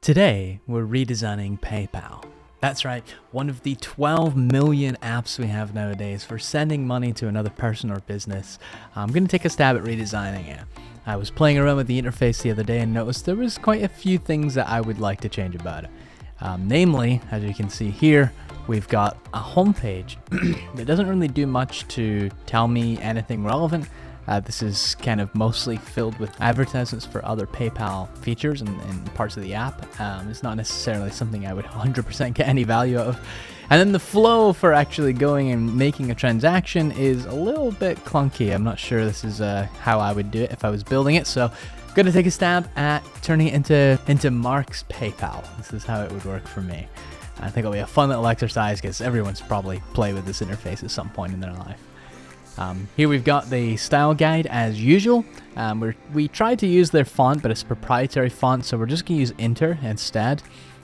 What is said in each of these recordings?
Today, we're redesigning PayPal. That's right, one of the 12 million apps we have nowadays for sending money to another person or business. I'm going to take a stab at redesigning it. I was playing around with the interface the other day and noticed there was quite a few things that I would like to change about it. Namely, as you can see here, we've got a homepage that doesn't really do much to tell me anything relevant. This is kind of mostly filled with advertisements for other PayPal features and parts of the app. It's not necessarily something I would 100% get any value out of. And then the flow for actually going and making a transaction is a little bit clunky. I'm not sure this is how I would do it if I was building it. So I'm going to take a stab at turning it into Mark's PayPal. This is how it would work for me. I think it'll be a fun little exercise because everyone's probably played with this interface at some point in their life. Here we've got the style guide as usual. We tried to use their font, but it's a proprietary font, so we're just going to use Inter instead.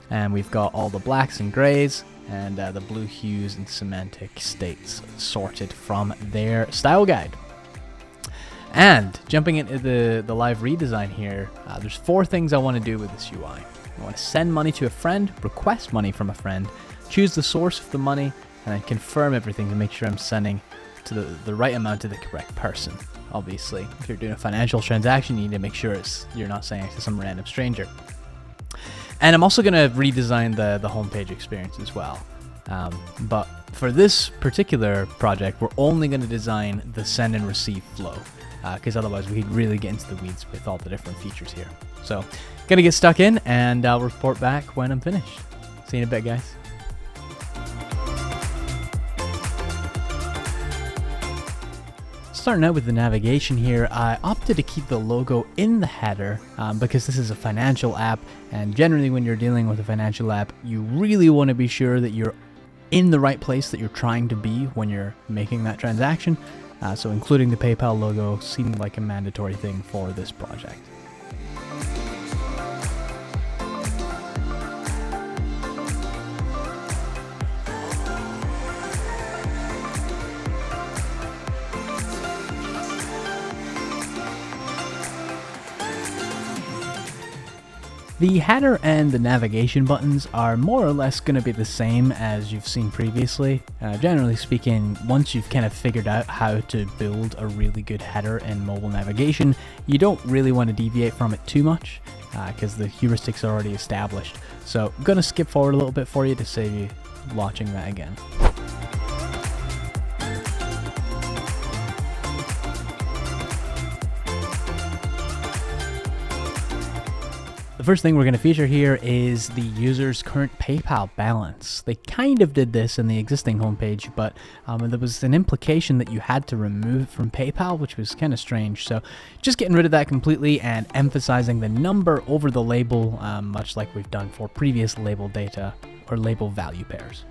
And we've got all the blacks and grays and the blue hues and semantic states sorted from their style guide. And jumping into the live redesign here, there's 4 things I want to do with this UI. I want to send money to a friend, request money from a friend, choose the source of the money, and then confirm everything to make sure I'm sending to the right amount to the correct person. Obviously, if you're doing a financial transaction, you need to make sure you're not sending it to some random stranger. And I'm also going to redesign the homepage experience as well. But for this particular project, we're only going to design the send and receive flow, because otherwise we could really get into the weeds with all the different features here. So, gonna get stuck in, and I'll report back when I'm finished. See you in a bit, guys. Starting out with the navigation here, I opted to keep the logo in the header because this is a financial app, and generally when you're dealing with a financial app, you really want to be sure that you're in the right place that you're trying to be when you're making that transaction. So including the PayPal logo seemed like a mandatory thing for this project. The header and the navigation buttons are more or less going to be the same as you've seen previously. Generally speaking, once you've kind of figured out how to build a really good header in mobile navigation, you don't really want to deviate from it too much because the heuristics are already established. So I'm going to skip forward a little bit for you to save you watching that again. The first thing we're going to feature here is the user's current PayPal balance. They kind of did this in the existing homepage, but there was an implication that you had to remove it from PayPal, which was kind of strange. So just getting rid of that completely and emphasizing the number over the label, much like we've done for previous label data or label value pairs.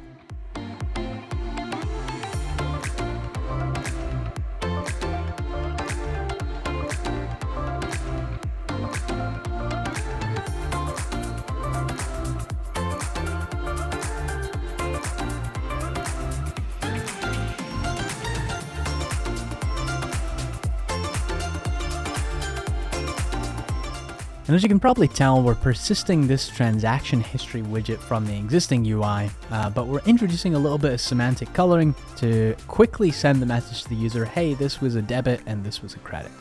And as you can probably tell, we're persisting this transaction history widget from the existing UI, but we're introducing a little bit of semantic coloring to quickly send the message to the user, hey, this was a debit and this was a credit.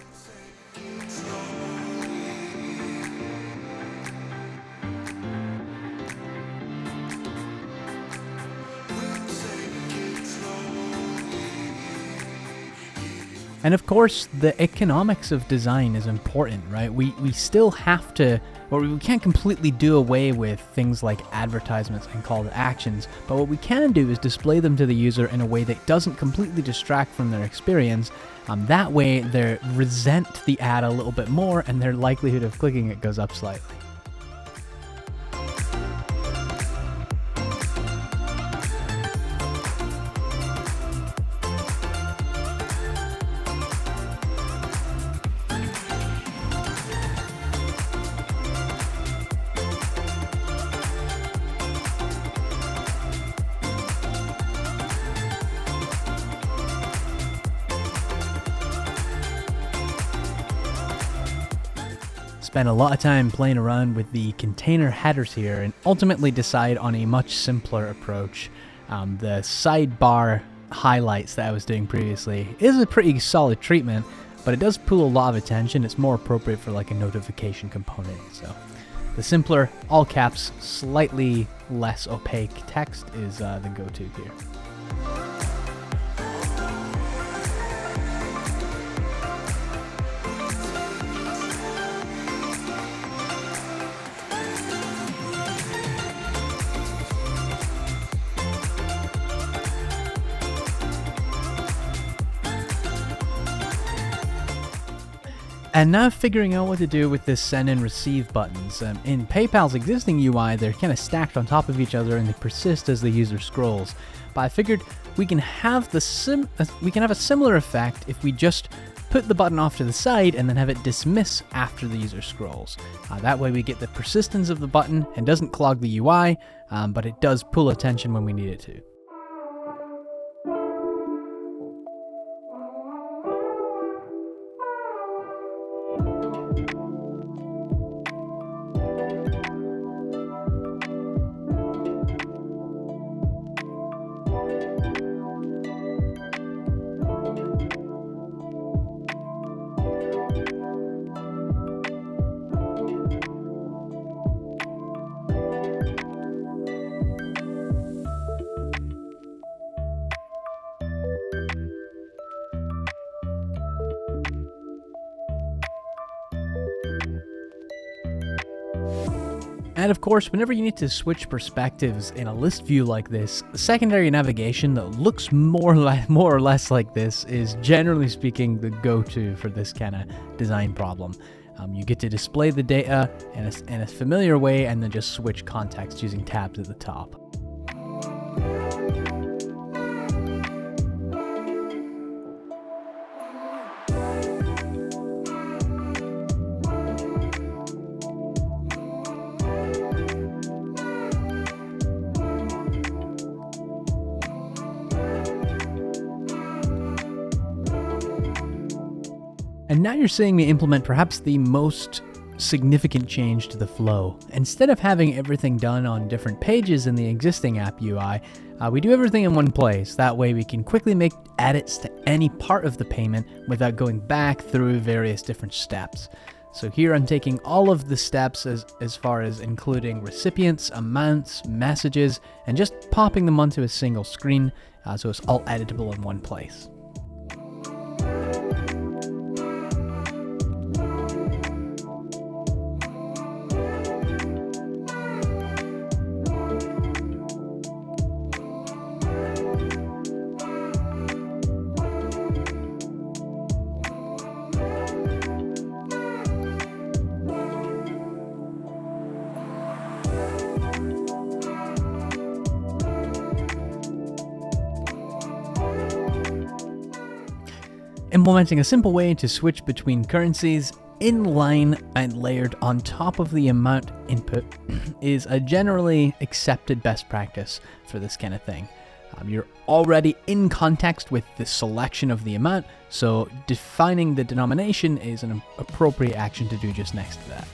And of course, the economics of design is important, right? We still have to, or we can't completely do away with things like advertisements and call to actions, but what we can do is display them to the user in a way that doesn't completely distract from their experience. That way, they resent the ad a little bit more and their likelihood of clicking it goes up slightly. spent a lot of time playing around with the container headers here and ultimately decide on a much simpler approach. The sidebar highlights that I was doing previously is a pretty solid treatment, but it does pull a lot of attention. It's more appropriate for like a notification component. So the simpler, all caps, slightly less opaque text is the go-to here. And now figuring out what to do with this send and receive buttons. In PayPal's existing UI, they're kind of stacked on top of each other and they persist as the user scrolls. But I figured we can have a similar effect if we just put the button off to the side and then have it dismiss after the user scrolls. That way we get the persistence of the button and doesn't clog the UI, but it does pull attention when we need it to. And of course, whenever you need to switch perspectives in a list view like this, secondary navigation that looks more or less like this is generally speaking the go-to for this kind of design problem. You get to display the data in a familiar way and then just switch context using tabs at the top. And now you're seeing me implement perhaps the most significant change to the flow. Instead of having everything done on different pages in the existing app UI, we do everything in one place. That way we can quickly make edits to any part of the payment without going back through various different steps. So here I'm taking all of the steps as far as including recipients, amounts, messages, and just popping them onto a single screen so it's all editable in one place. Implementing a simple way to switch between currencies in line and layered on top of the amount input is a generally accepted best practice for this kind of thing. You're already in context with the selection of the amount, so defining the denomination is an appropriate action to do just next to that.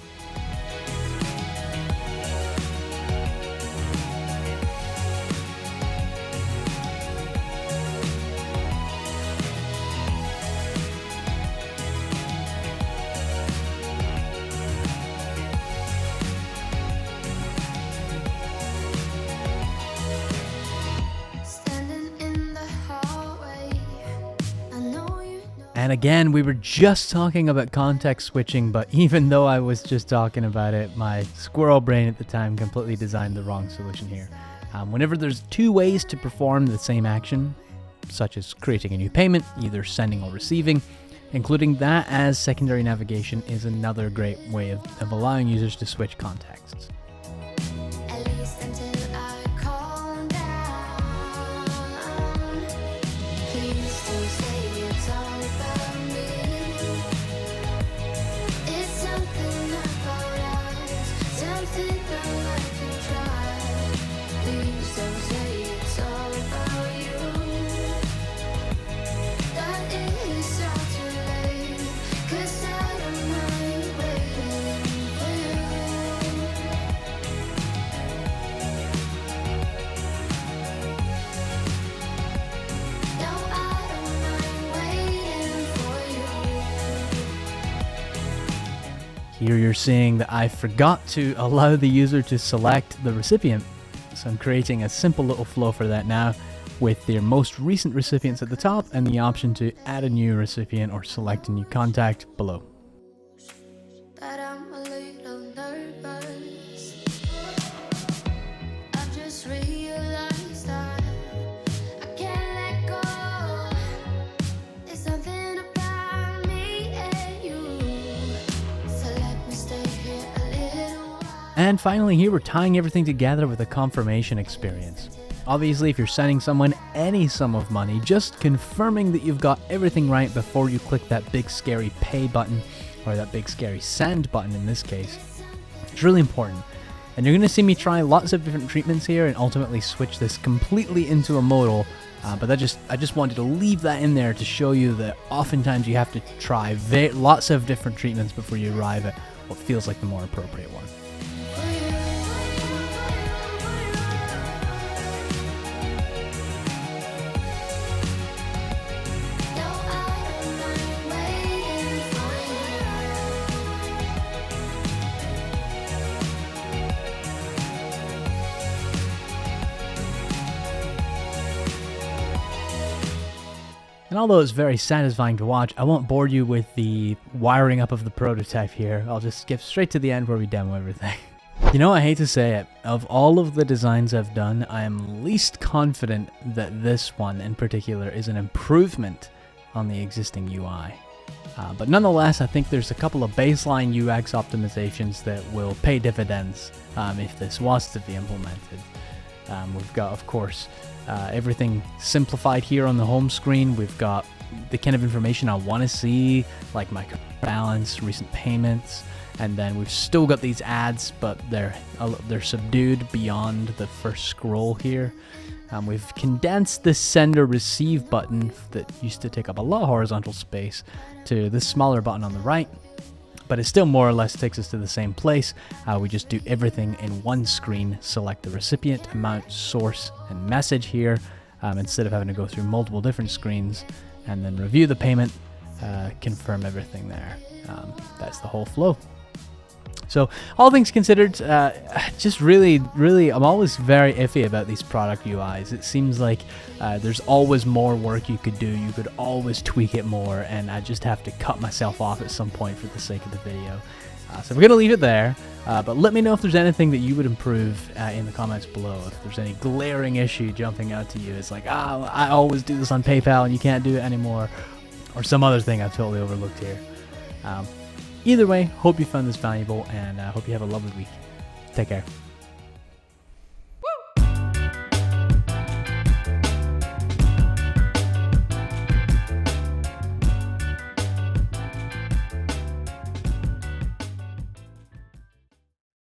And again, we were just talking about context switching, but even though I was just talking about it, my squirrel brain at the time completely designed the wrong solution here. Whenever there's two ways to perform the same action, such as creating a new payment, either sending or receiving, including that as secondary navigation is another great way of allowing users to switch contexts. Here you're seeing that I forgot to allow the user to select the recipient. So I'm creating a simple little flow for that now with their most recent recipients at the top and the option to add a new recipient or select a new contact below. That I'm a little nervous. I've just realized that I can't let go. There's something about me and you. So let me stay here a little while. And finally here we're tying everything together with a confirmation experience. Obviously, if you're sending someone any sum of money, just confirming that you've got everything right before you click that big scary pay button, or that big scary send button in this case, it's really important. And you're going to see me try lots of different treatments here and ultimately switch this completely into a modal, but I just wanted to leave that in there to show you that oftentimes you have to try lots of different treatments before you arrive at what feels like the more appropriate one. And although it's very satisfying to watch, I won't bore you with the wiring up of the prototype here. I'll just skip straight to the end where we demo everything. You know, I hate to say it, of all of the designs I've done, I am least confident that this one in particular is an improvement on the existing UI. But nonetheless, I think there's a couple of baseline UX optimizations that will pay dividends if this was to be implemented. We've got, of course, everything simplified here on the home screen. We've got the kind of information I want to see, like my balance, recent payments, and then we've still got these ads, but they're subdued beyond the first scroll here. We've condensed this send or receive button that used to take up a lot of horizontal space to this smaller button on the right, but it still more or less takes us to the same place. We just do everything in one screen, select the recipient, amount, source, and message here, instead of having to go through multiple different screens, and then review the payment, confirm everything there. That's the whole flow. So all things considered, just really, I'm always very iffy about these product UIs. It seems like there's always more work you could do. You could always tweak it more, and I just have to cut myself off at some point for the sake of the video. So we're going to leave it there, but let me know if there's anything that you would improve in the comments below. If there's any glaring issue jumping out to you, it's like, I always do this on PayPal and you can't do it anymore, or some other thing I've totally overlooked here. Either way, hope you found this valuable, and hope you have a lovely week. Take care.